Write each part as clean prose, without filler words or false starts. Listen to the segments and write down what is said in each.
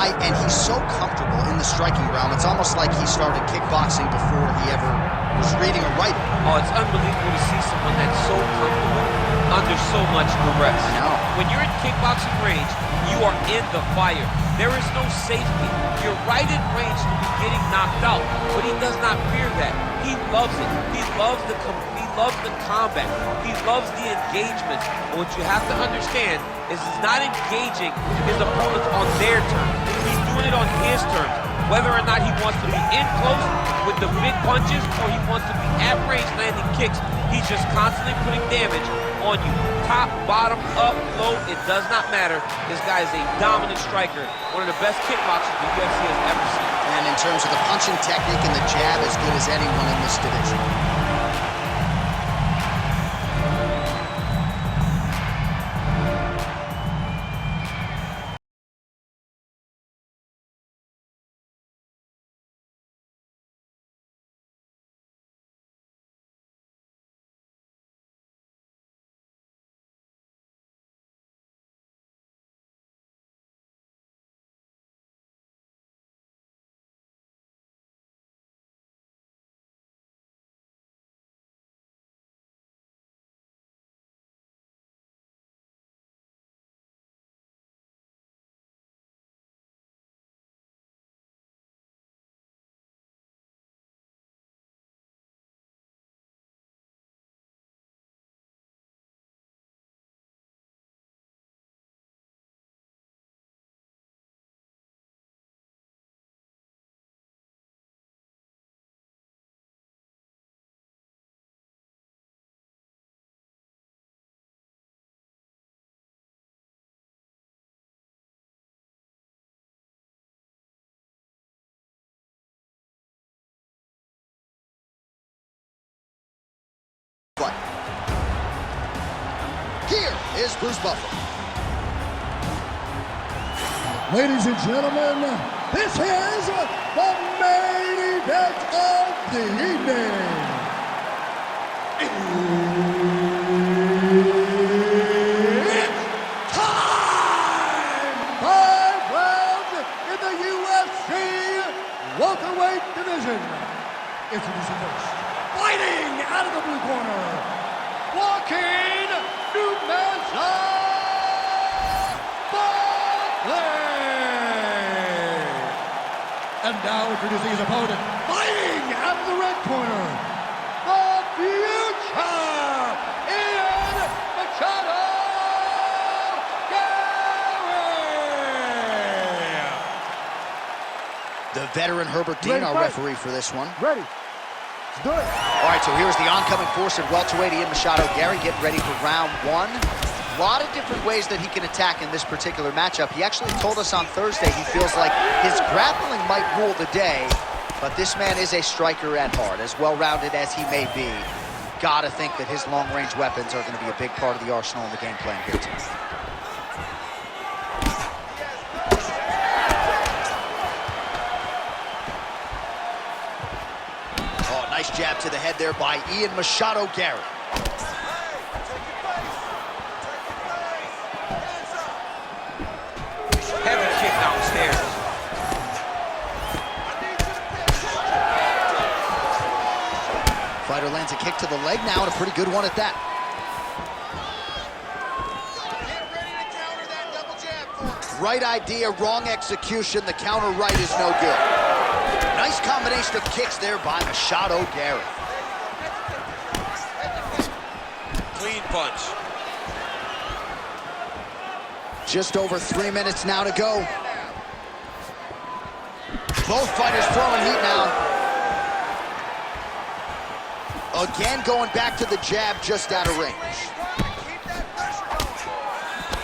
fight, and he's so comfortable in the striking realm. It's almost like he started kickboxing before he ever was reading or writing. Oh, it's unbelievable to see someone that's so comfortable under so much duress. No. When you're in kickboxing range, you are in the fire. There is no safety. You're right in range to be getting knocked out, but he does not fear that. He loves it. He loves the combat. He loves the engagement. But what you have to understand is he's not engaging his opponents on their terms. He's doing it on his terms. Whether or not he wants to be in close with the big punches or he wants to be at range landing kicks, he's just constantly putting damage on you. Top, bottom, up, low, it does not matter. This guy is a dominant striker, one of the best kickboxers the UFC has ever seen. And in terms of the punching technique and the jab, as good as anyone in this division. Here is Bruce Buckley. Ladies and gentlemen, this is the main event of the evening. It's time! 5 rounds in the UFC Welterweight division. Introducing first, fighting out of the blue corner, Joaquin Buckley. And now introducing his opponent, fighting out of the red corner, the future, Machado Garry. The veteran Herbert Dean, our referee for this one. Ready. Let's do it. All right, so here's the oncoming force at welterweight, Machado Garry, getting ready for round one. A lot of different ways that he can attack in this particular matchup. He actually told us on Thursday he feels like his grappling might rule the day, but this man is a striker at heart. As well-rounded as he may be, gotta think that his long-range weapons are gonna be a big part of the arsenal in the game plan here tonight. Oh, nice jab to the head there by Machado Garry. Heavy kick downstairs. Fighter lands a kick to the leg now, and a pretty good one at that. Right idea, wrong execution. The counter right is no good. Nice combination of kicks there by Machado Garry. Clean punch. Just over 3 minutes now to go. Both fighters throwing heat now. Again, going back to the jab, just out of range.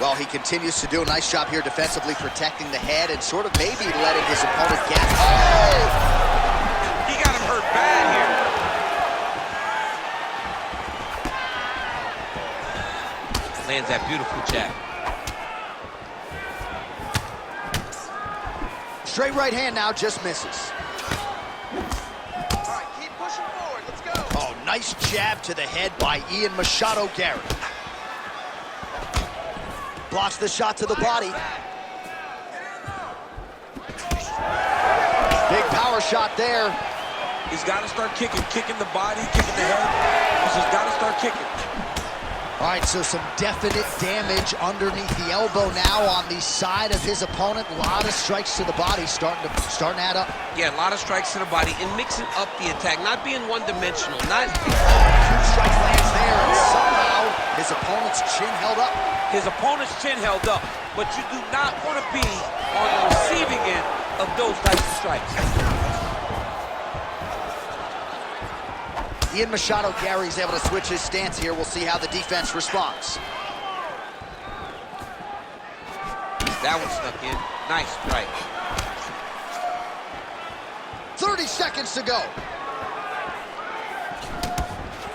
Well, he continues to do a nice job here defensively, protecting the head and sort of maybe letting his opponent gas. Oh! He got him hurt bad here. Lands that beautiful jab. Straight right hand now, just misses. All right, keep pushing forward. Let's go. Oh, nice jab to the head by Machado Garry. Blocks the shot to the body. Big power shot there. He's got to start kicking the body, kicking the head. He's just got to start kicking. All right, so some definite damage underneath the elbow now on the side of his opponent. A lot of strikes to the body starting to add up. Yeah, a lot of strikes to the body and mixing up the attack, not being one-dimensional. Two strikes lands there, and somehow his opponent's chin held up. His opponent's chin held up, but you do not want to be on the receiving end of those types of strikes. Machado Garry is able to switch his stance here. We'll see how the defense responds. That one stuck in. Nice strike. 30 seconds to go.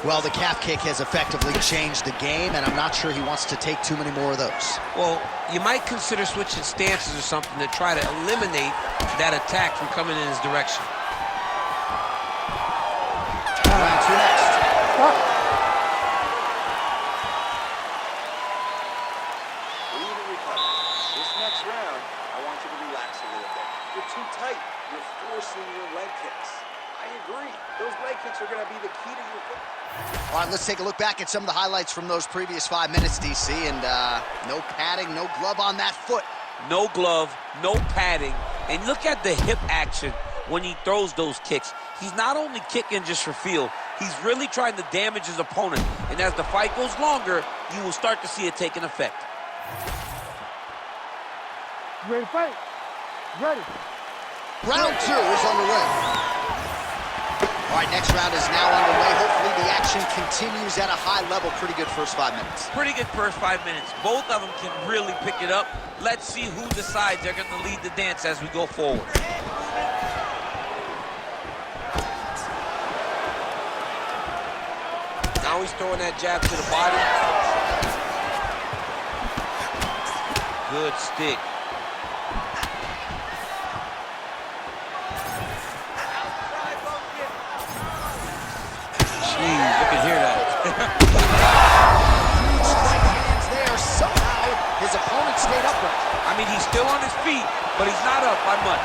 Well, the calf kick has effectively changed the game, and I'm not sure he wants to take too many more of those. Well, you might consider switching stances or something to try to eliminate that attack from coming in his direction. Round two next. Breathe and recover. This next round, I want you to relax a little bit. You're too tight. You're forcing your leg kicks. I agree. Those leg kicks are going to be the key to your victory. All right, let's take a look back at some of the highlights from those previous 5 minutes, DC, and no padding, no glove on that foot. No glove, no padding, and look at the hip action when he throws those kicks. He's not only kicking just for feel, he's really trying to damage his opponent, and as the fight goes longer, you will start to see it take an effect. You ready to fight? Ready. Round two is underway. All right, next round is now underway. Hopefully the action continues at a high level. Pretty good first 5 minutes. Pretty good first 5 minutes. Both of them can really pick it up. Let's see who decides they're going to lead the dance as we go forward. Now he's throwing that jab to the body. Good stick. Jeez, you can hear that. Strike hands there. Somehow his opponent stayed upright. I mean, he's still on his feet, but he's not up by much.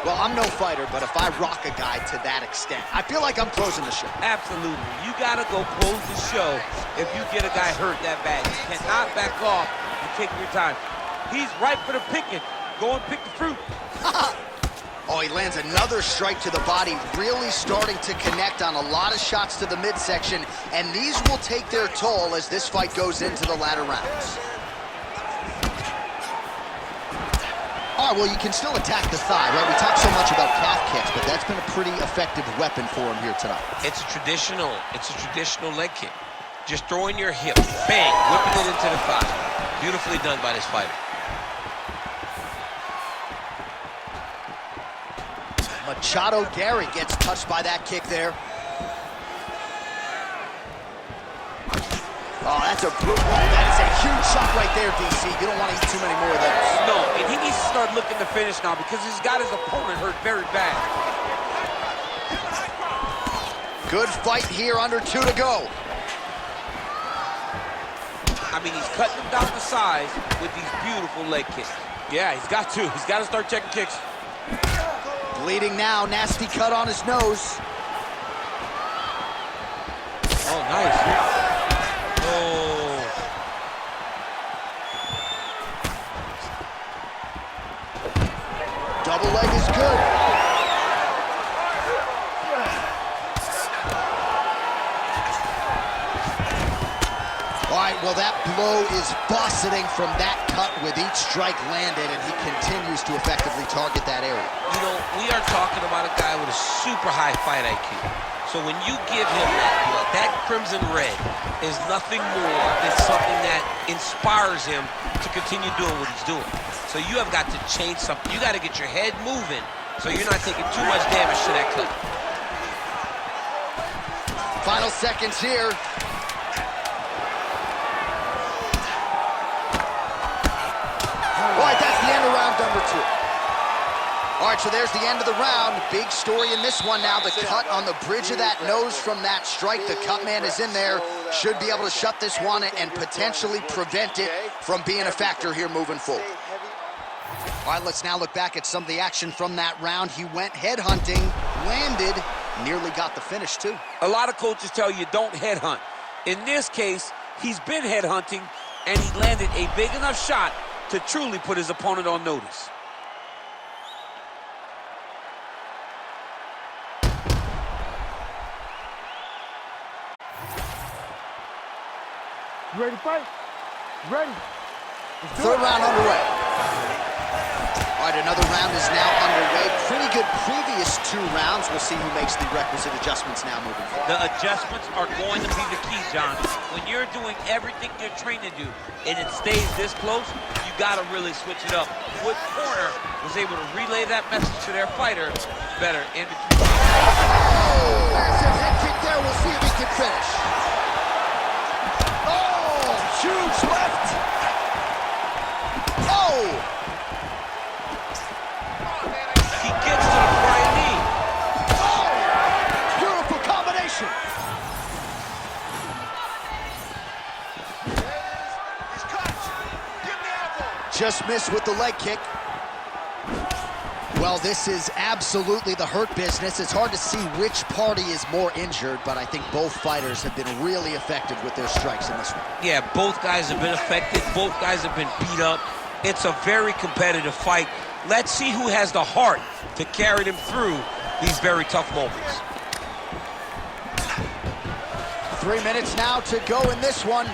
Well, I'm no fighter, but if I rock a guy to that extent, I feel like I'm closing the show. Absolutely. You got to go close the show if you get a guy hurt that bad. You cannot back off and take your time. He's ripe for the picking. Go and pick the fruit. Oh, he lands another strike to the body, really starting to connect on a lot of shots to the midsection, and these will take their toll as this fight goes into the latter rounds. All right, well, you can still attack the thigh, right? We talk so much about calf kicks, but that's been a pretty effective weapon for him here tonight. It's a traditional leg kick. Just throwing your hip, bang, whipping it into the thigh. Beautifully done by this fighter. Machado Garry gets touched by that kick there. Oh, that's a brutal one. That is a huge shot right there, DC. You don't want to eat too many more of those. No, and he needs to start looking to finish now because he's got his opponent hurt very bad. Good fight here, under 2 to go. I mean, he's cutting them down to size with these beautiful leg kicks. Yeah, he's got to. He's got to start checking kicks. Bleeding now, nasty cut on his nose. Oh, nice. Oh. Double leg is good. All right, well, that blow is buffeting from that cut with each strike landed, and he continues to effectively target that area. You know, we are talking about a guy with a super high fight IQ. So when you give him that blood, that crimson red is nothing more than something that inspires him to continue doing what he's doing. So you have got to change something. You got to get your head moving so you're not taking too much damage to that cut. Final seconds here. All right, that's the end of round number 2. All right, so there's the end of the round. Big story in this one now. The cut on the bridge of that nose from that strike. The cut man is in there. should be able to shut this one and potentially prevent it from being a factor here moving forward. All right, let's now look back at some of the action from that round. He went headhunting, landed, nearly got the finish too. A lot of coaches tell you don't headhunt. In this case, he's been headhunting, and he landed a big enough shot to truly put his opponent on notice. You ready to fight? You ready? Third round underway. All right, another round is now underway. Pretty good previous 2 rounds. We'll see who makes the requisite adjustments now moving forward. The adjustments are going to be the key, John. When you're doing everything you're trained to do and it stays this close, you got to really switch it up. Which corner was able to relay that message to their fighter better in between. Oh, massive head kick there. We'll see if he can finish. Oh, huge left. Oh! He gets to the right knee. Oh! Beautiful combination. He's cut. Give me elbow. Just missed with the leg kick. Well, this is absolutely the hurt business. It's hard to see which party is more injured, but I think both fighters have been really effective with their strikes in this one. Yeah, both guys have been affected. Both guys have been beat up. It's a very competitive fight. Let's see who has the heart to carry them through these very tough moments. 3 minutes now to go in this one.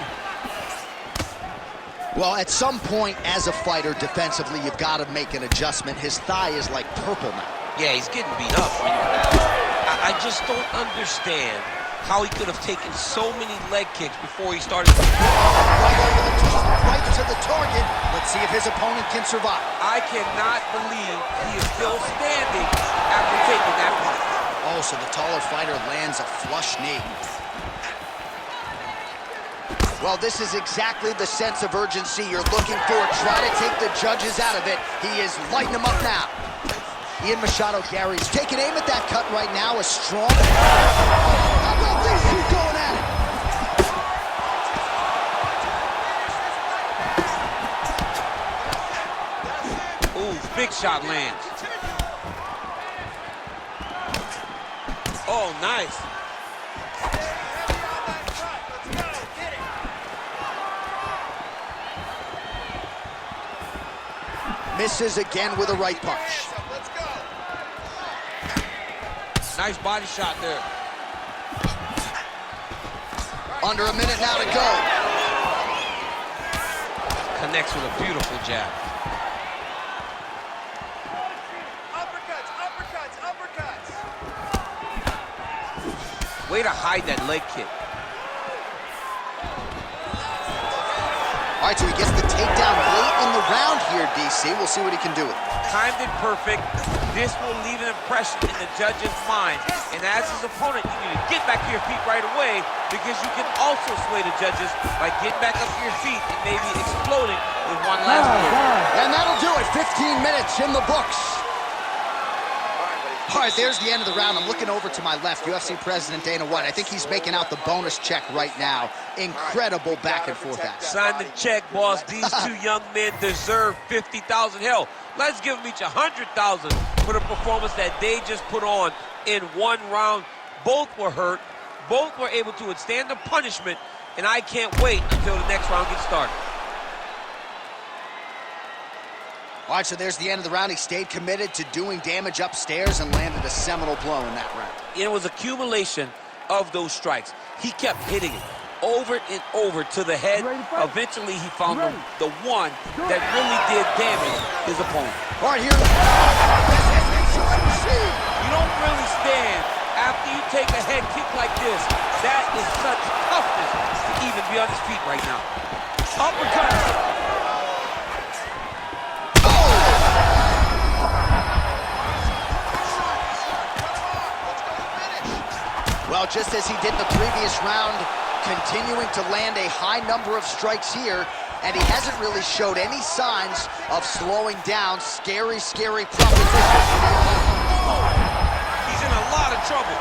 Well, at some point as a fighter defensively, you've got to make an adjustment. His thigh is like purple now. Yeah, he's getting beat up. I just don't understand how he could have taken so many leg kicks before he started. Right over the top, right to the target. Let's see if his opponent can survive. I cannot believe he is still standing after taking that punch. Oh, so the taller fighter lands a flush knee. Well, this is exactly the sense of urgency you're looking for. Try to take the judges out of it. He is lighting them up now. Machado Garry's taking aim at that cut right now. A strong... How about these two going at it? Ooh, big shot lands. Oh, nice. Misses again with a right punch. Nice body shot there. Under a minute now to go. Connects with a beautiful jab. Uppercuts, uppercuts, uppercuts. Way to hide that leg kick. All right, so he gets the takedown late in the round here, DC. We'll see what he can do with it. Timed it perfect. This will leave an impression in the judge's mind. And as his opponent, you need to get back to your feet right away, because you can also sway the judges by getting back up to your feet and maybe exploding with one last move. And that'll do it. 15 minutes in the books. All right, there's the end of the round. I'm looking over to my left, UFC President Dana White. I think he's making out the bonus check right now. Incredible back and forth action. Sign the check, boss. These two young men deserve $50,000. Hell, let's give them each $100,000 for the performance that they just put on in one round. Both were hurt. Both were able to withstand the punishment, and I can't wait until the next round gets started. All right, so there's the end of the round. He stayed committed to doing damage upstairs and landed a seminal blow in that round. It was accumulation of those strikes. He kept hitting it over and over to the head. Eventually, he found the one that really did damage his opponent. All right, here. You don't really stand after you take a head kick like this. That is such toughness to even be on his feet right now. Uppercut. Well, just as he did in the previous round, continuing to land a high number of strikes here, and he hasn't really showed any signs of slowing down. Scary, scary proposition. He's in a lot of trouble.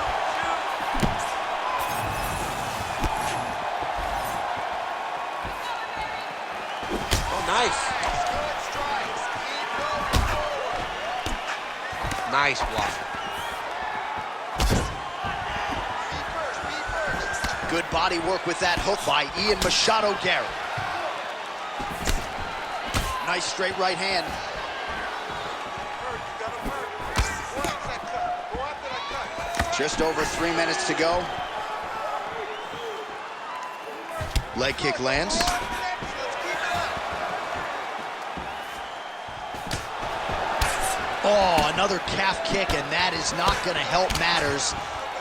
nice. Nice block. Good body work with that hook by Machado Garry. Nice straight right hand. Just over 3 minutes to go. Leg kick lands. Oh, another calf kick, and that is not going to help matters.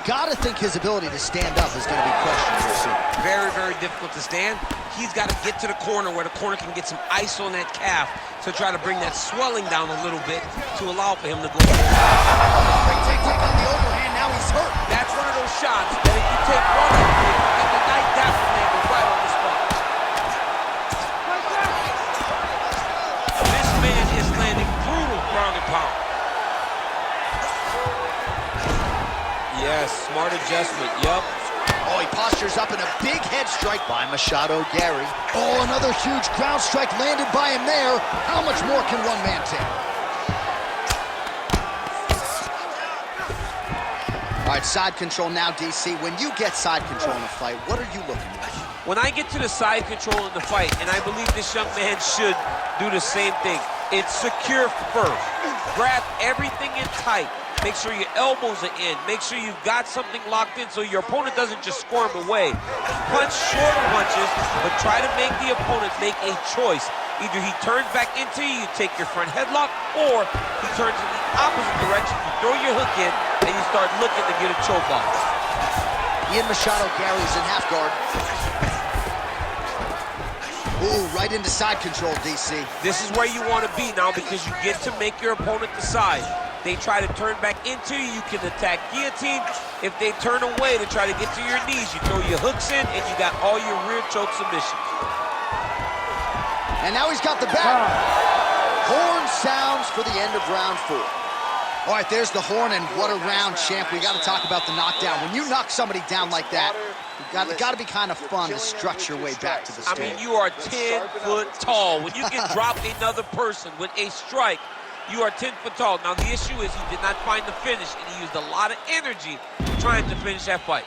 Gotta think his ability to stand up is going to be questionable soon. Very, very difficult to stand. He's got to get to the corner where the corner can get some ice on that calf to try to bring that swelling down a little bit to allow for him to go. Great take on the overhand. Now he's hurt. That's one of those shots that if you take one of them and the night that one landed right on the spot. This man is landing brutal ground and pound. Yes, smart adjustment, yup. Oh, he postures up in a big head strike by Machado Garry. Oh, another huge ground strike landed by him there. How much more can one man take? All right, side control now, DC. When you get side control in a fight, what are you looking at? When I get to the side control in the fight, and I believe this young man should do the same thing, it's secure first. Grab everything in tight. Make sure your elbows are in. Make sure you've got something locked in so your opponent doesn't just squirm away. Punch short punches, but try to make the opponent make a choice. Either he turns back into you, you take your front headlock, or he turns in the opposite direction, you throw your hook in, and you start looking to get a choke off. Machado Garry's in half guard. Ooh, right into side control, DC. This is where you want to be now because you get to make your opponent decide. They try to turn back into you, you can attack guillotine. If they turn away to try to get to your knees, you throw your hooks in and you got all your rear choke submissions. And now he's got the back. Horn sounds for the end of round 4. All right, there's the horn, and what a round, champ. We got to talk about the knockdown. When you knock somebody down like that, it's got to be kind of fun to strut your way back to the stage. I mean, you are 10 foot tall. When you can drop another person with a strike, you are 10 foot tall. Now, the issue is he did not find the finish, and he used a lot of energy trying to finish that fight.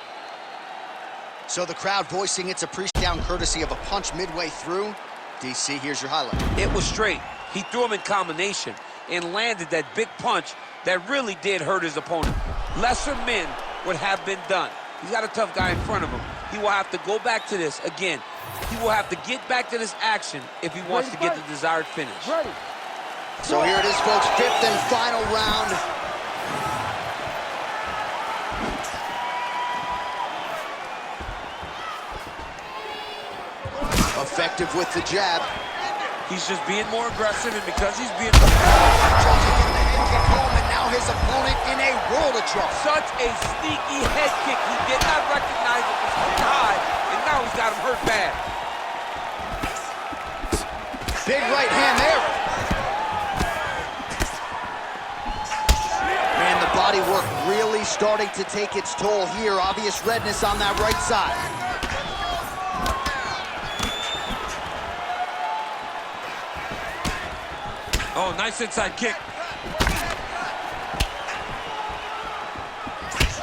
So the crowd voicing its appreciation courtesy of a punch midway through. DC, here's your highlight. It was straight. He threw him in combination and landed that big punch that really did hurt his opponent. Lesser men would have been done. He's got a tough guy in front of him. He will have to go back to this again. He will have to get back to this action if he wants to get the desired finish. Ready. So here it is, folks, 5th and final round. Effective with the jab. He's just being more aggressive, and because he's being... Trying to get the head kick home, and now his opponent in a world of trouble. Such a sneaky head kick. He did not recognize it was too high, and now he's got him hurt bad. Big right hand there. Man, the body work really starting to take its toll here. Obvious redness on that right side. Oh, nice inside kick.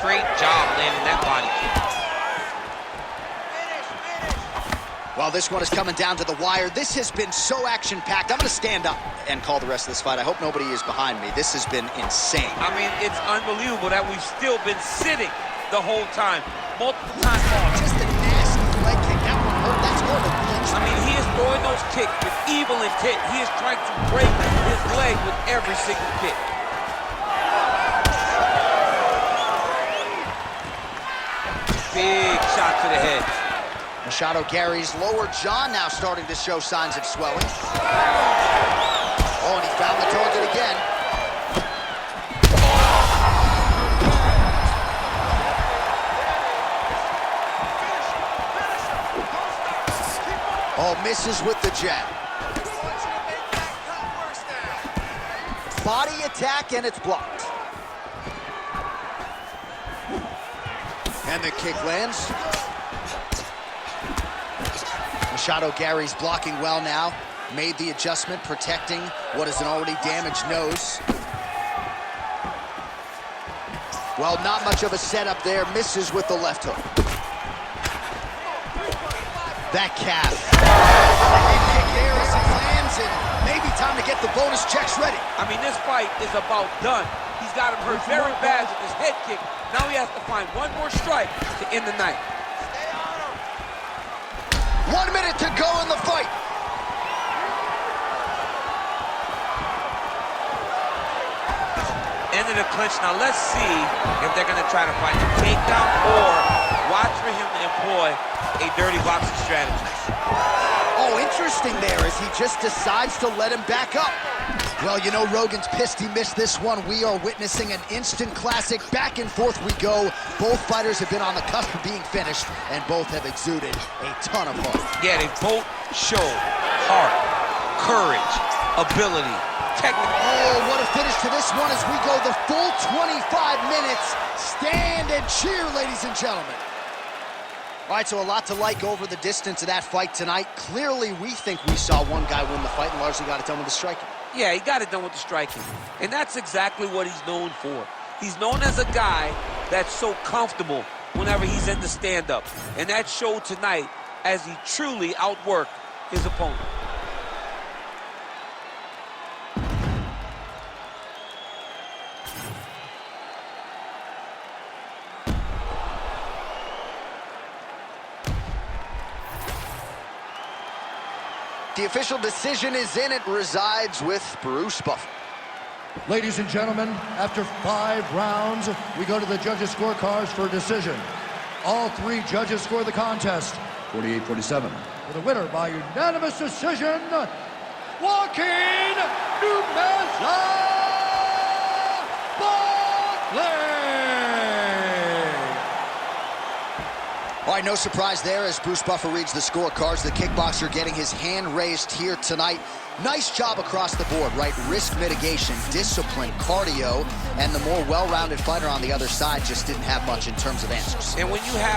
Great job landing that body kick. Well, this one is coming down to the wire. This has been so action-packed. I'm going to stand up and call the rest of this fight. I hope nobody is behind me. This has been insane. I mean, it's unbelievable that we've still been sitting the whole time. Multiple times. Oh, just a nasty leg kick. That one hurt. That's hard to punch. I mean, he is throwing those kicks with evil intent. He is trying to break his leg with every single kick. Big shot to the head. Machado Garry's lower jaw now starting to show signs of swelling. Oh, and he found the target again. Oh, misses with the jab. Body attack, and it's blocked. And the kick lands. Machado Garry's blocking well now. Made the adjustment, protecting what is an already damaged nose. Well, not much of a setup there. Misses with the left hook. That calf. Big kick there as he lands, and maybe time to get the bonus checks ready. I mean, this fight is about done. He's got him hurt very bad with his head kick. Now he has to find one more strike to end the night. 1 minute to go in the fight. End of the clinch. Now let's see if they're going to try to find a takedown or watch for him to employ a dirty boxing strategy. Oh, interesting there as he just decides to let him back up. Well, you know, Rogan's pissed he missed this one. We are witnessing an instant classic. Back and forth we go. Both fighters have been on the cusp of being finished, and both have exuded a ton of heart. Yeah, they both show heart, courage, ability, technical. Oh, what a finish to this one as we go the full 25 minutes. Stand and cheer, ladies and gentlemen. All right, so a lot to like over the distance of that fight tonight. Clearly, we think we saw one guy win the fight and largely got it done with the striking. Yeah, he got it done with the striking. And that's exactly what he's known for. He's known as a guy that's so comfortable whenever he's in the stand-up. And that showed tonight as he truly outworked his opponent. The official decision is in. It resides with Bruce Buffer. Ladies and gentlemen, after 5 rounds, we go to the judges' scorecards for a decision. All 3 judges score the contest 48-47. For the winner by unanimous decision, Joaquin Buckley. All right, no surprise there as Bruce Buffer reads the scorecards. The kickboxer getting his hand raised here tonight. Nice job across the board, right? Risk mitigation, discipline, cardio, and the more well-rounded fighter on the other side just didn't have much in terms of answers. And when you have